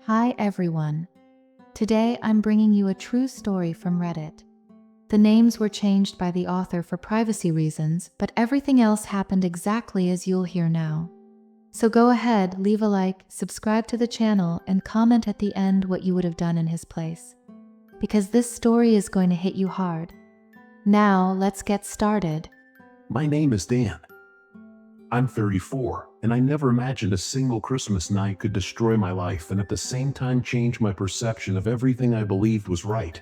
Hi everyone. Today I'm bringing you a true story from Reddit. The names were changed by the author for privacy reasons, but everything else happened exactly as you'll hear now. So go ahead, leave a like, subscribe to the channel, and comment at the end what you would have done in his place. Because this story is going to hit you hard. Now, let's get started. My name is Dan. I'm 34, and I never imagined a single Christmas night could destroy my life and at the same time change my perception of everything I believed was right.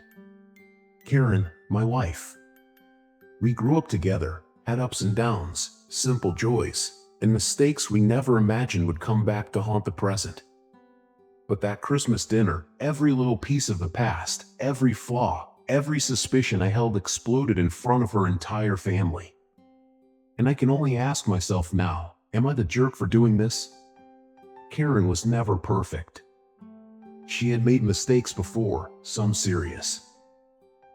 Karen, my wife. We grew up together, had ups and downs, simple joys, and mistakes we never imagined would come back to haunt the present. But that Christmas dinner, every little piece of the past, every flaw, every suspicion I held exploded in front of her entire family. And I can only ask myself now, am I the jerk for doing this? Karen was never perfect. She had made mistakes before, some serious.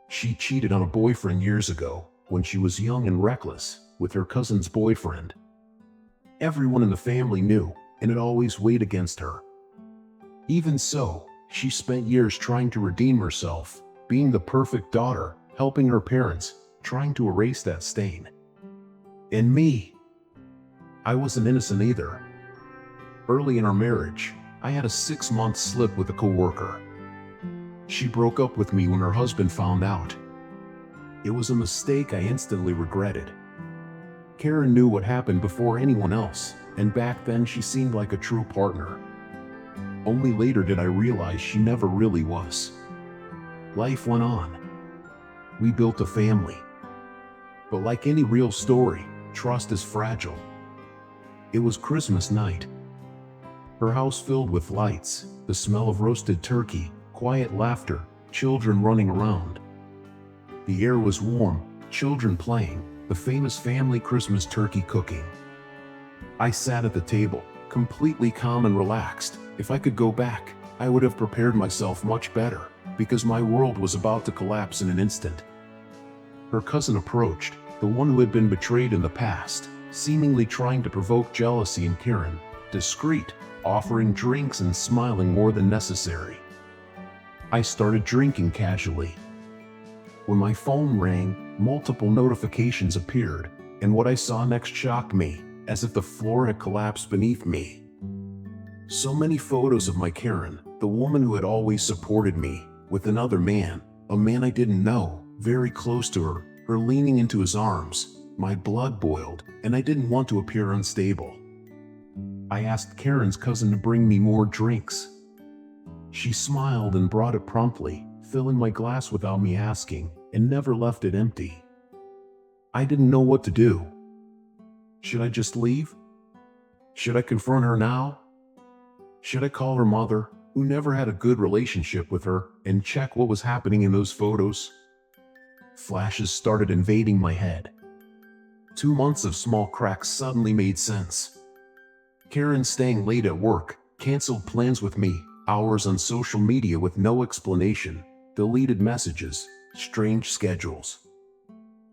She cheated on a boyfriend years ago, when she was young and reckless, with her cousin's boyfriend. Everyone in the family knew, and it always weighed against her. Even so, she spent years trying to redeem herself, being the perfect daughter, helping her parents, trying to erase that stain. And me, I wasn't innocent either. Early in our marriage, I had a 6-month slip with a coworker. She broke up with me when her husband found out. It was a mistake I instantly regretted. Karen knew what happened before anyone else, and back then she seemed like a true partner. Only later did I realize she never really was. Life went on. We built a family. But like any real story, trust is fragile. It was Christmas night. Her house filled with lights, the smell of roasted turkey, quiet laughter, children running around. The air was warm, children playing, the famous family Christmas turkey cooking. I sat at the table, completely calm and relaxed. If I could go back, I would have prepared myself much better, because my world was about to collapse in an instant. Her cousin approached, the one who had been betrayed in the past, seemingly trying to provoke jealousy in Karen, discreet, offering drinks and smiling more than necessary. I started drinking casually. When my phone rang, multiple notifications appeared, and what I saw next shocked me, as if the floor had collapsed beneath me. So many photos of my Karen, the woman who had always supported me, with another man, a man I didn't know, very close to her leaning into his arms. My blood boiled, and I didn't want to appear unstable. I asked Karen's cousin to bring me more drinks. She smiled and brought it promptly, filling my glass without me asking, and never left it empty. I didn't know what to do. Should I just leave? Should I confront her now? Should I call her mother, who never had a good relationship with her, and check what was happening in those photos? Flashes started invading my head. 2 months of small cracks suddenly made sense. Karen staying late at work, canceled plans with me, hours on social media with no explanation, deleted messages, strange schedules.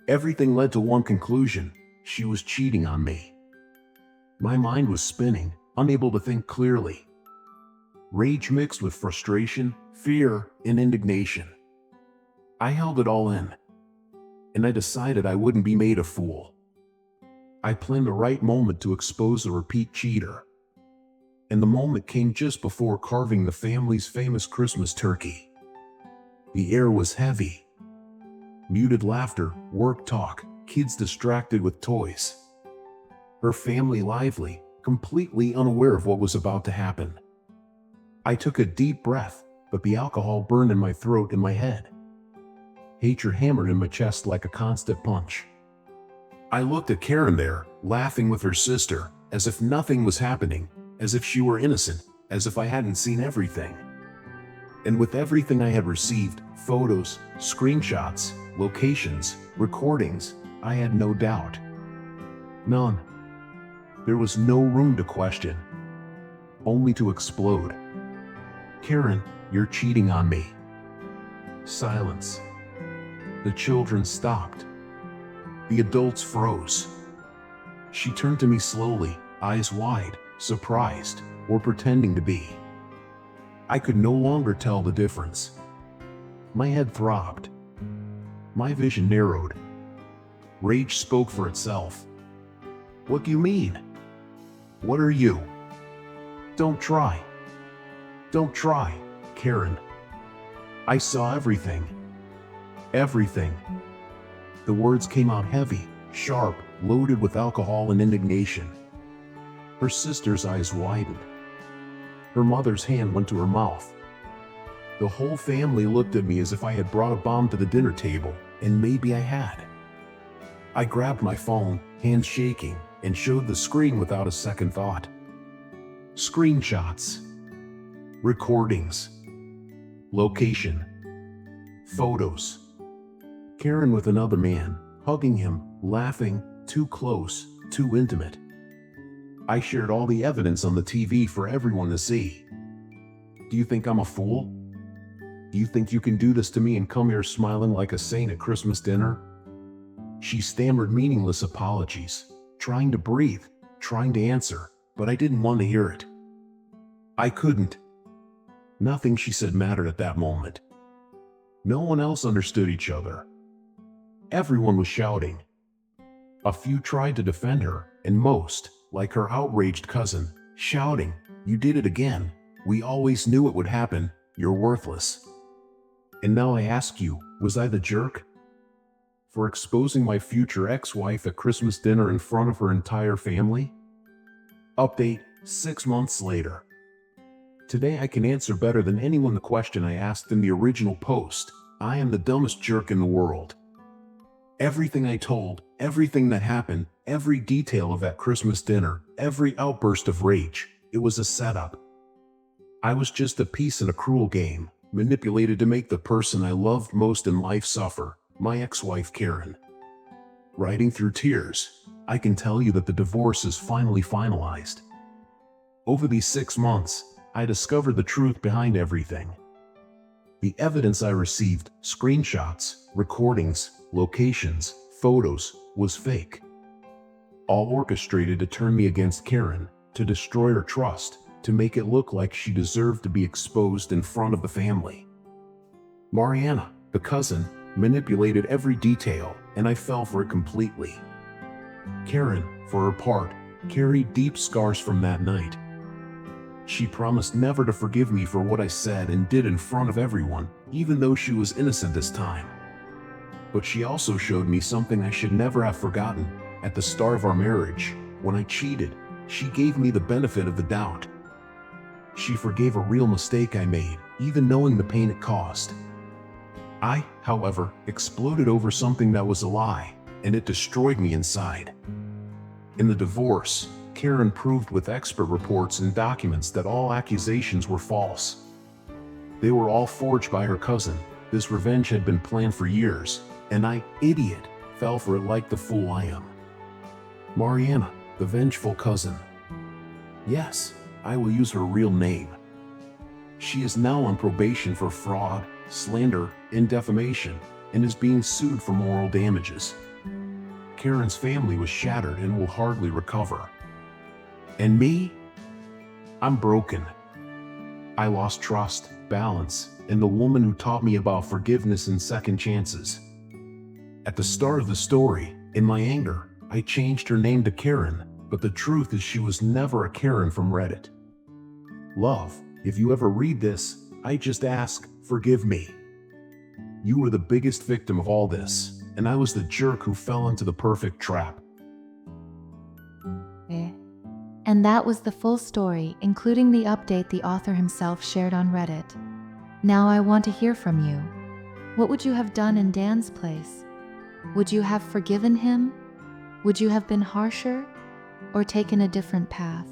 Everything led to one conclusion: she was cheating on me. My mind was spinning, unable to think clearly. Rage mixed with frustration, fear, and indignation. I held it all in. And I decided I wouldn't be made a fool. I planned the right moment to expose a repeat cheater. And the moment came just before carving the family's famous Christmas turkey. The air was heavy. Muted laughter, work talk, kids distracted with toys. Her family lively, completely unaware of what was about to happen. I took a deep breath, but the alcohol burned in my throat and my head. Hatred hammered in my chest like a constant punch. I looked at Karen there, laughing with her sister, as if nothing was happening, as if she were innocent, as if I hadn't seen everything. And with everything I had received, photos, screenshots, locations, recordings, I had no doubt. None. There was no room to question. Only to explode. Karen, you're cheating on me. Silence. The children stopped. The adults froze. She turned to me slowly, eyes wide, surprised, or pretending to be. I could no longer tell the difference. My head throbbed. My vision narrowed. Rage spoke for itself. What do you mean? What are you? Don't try. Don't try, Karen. I saw everything. Everything. The words came out heavy, sharp, loaded with alcohol and indignation. Her sister's eyes widened. Her mother's hand went to her mouth. The whole family looked at me as if I had brought a bomb to the dinner table, and maybe I had. I grabbed my phone, hands shaking, and showed the screen without a second thought. Screenshots. Recordings. Location. Photos. Karen with another man, hugging him, laughing, too close, too intimate. I shared all the evidence on the TV for everyone to see. Do you think I'm a fool? Do you think you can do this to me and come here smiling like a saint at Christmas dinner? She stammered meaningless apologies, trying to breathe, trying to answer, but I didn't want to hear it. I couldn't. Nothing she said mattered at that moment. No one else understood each other. Everyone was shouting. A few tried to defend her, and most, like her outraged cousin, shouting, "You did it again. We always knew it would happen. You're worthless." And now I ask you, was I the jerk? For exposing my future ex-wife at Christmas dinner in front of her entire family? Update, 6 months later. Today I can answer better than anyone the question I asked in the original post. I am the dumbest jerk in the world. Everything I told, everything that happened, every detail of that Christmas dinner, every outburst of rage, it was a setup. I was just a piece in a cruel game, manipulated to make the person I loved most in life suffer, my ex-wife Karen. Riding through tears, I can tell you that the divorce is finally finalized. Over these 6 months, I discovered the truth behind everything. The evidence I received, screenshots, recordings, locations, photos, was fake. All orchestrated to turn me against Karen, to destroy her trust, to make it look like she deserved to be exposed in front of the family. Mariana, the cousin, manipulated every detail, and I fell for it completely. Karen, for her part, carried deep scars from that night. She promised never to forgive me for what I said and did in front of everyone, even though she was innocent this time. But she also showed me something I should never have forgotten. At the start of our marriage, when I cheated, she gave me the benefit of the doubt. She forgave a real mistake I made, even knowing the pain it caused. I, however, exploded over something that was a lie, and it destroyed me inside. In the divorce, Karen proved with expert reports and documents that all accusations were false. They were all forged by her cousin. This revenge had been planned for years, and I, idiot, fell for it like the fool I am. Mariana, the vengeful cousin. Yes, I will use her real name. She is now on probation for fraud, slander, and defamation, and is being sued for moral damages. Karen's family was shattered and will hardly recover. And me? I'm broken. I lost trust, balance, and the woman who taught me about forgiveness and second chances. At the start of the story, in my anger, I changed her name to Karen, but the truth is she was never a Karen from Reddit. Love, if you ever read this, I just ask, forgive me. You were the biggest victim of all this, and I was the jerk who fell into the perfect trap. And that was the full story, including the update the author himself shared on Reddit. Now I want to hear from you. What would you have done in Dan's place? Would you have forgiven him? Would you have been harsher? Or taken a different path?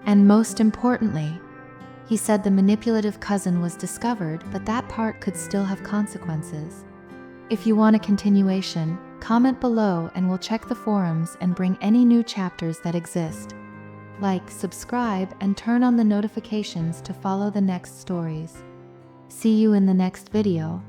And most importantly, he said the manipulative cousin was discovered, but that part could still have consequences. If you want a continuation, comment below and we'll check the forums and bring any new chapters that exist. Like, subscribe, and turn on the notifications to follow the next stories. See you in the next video.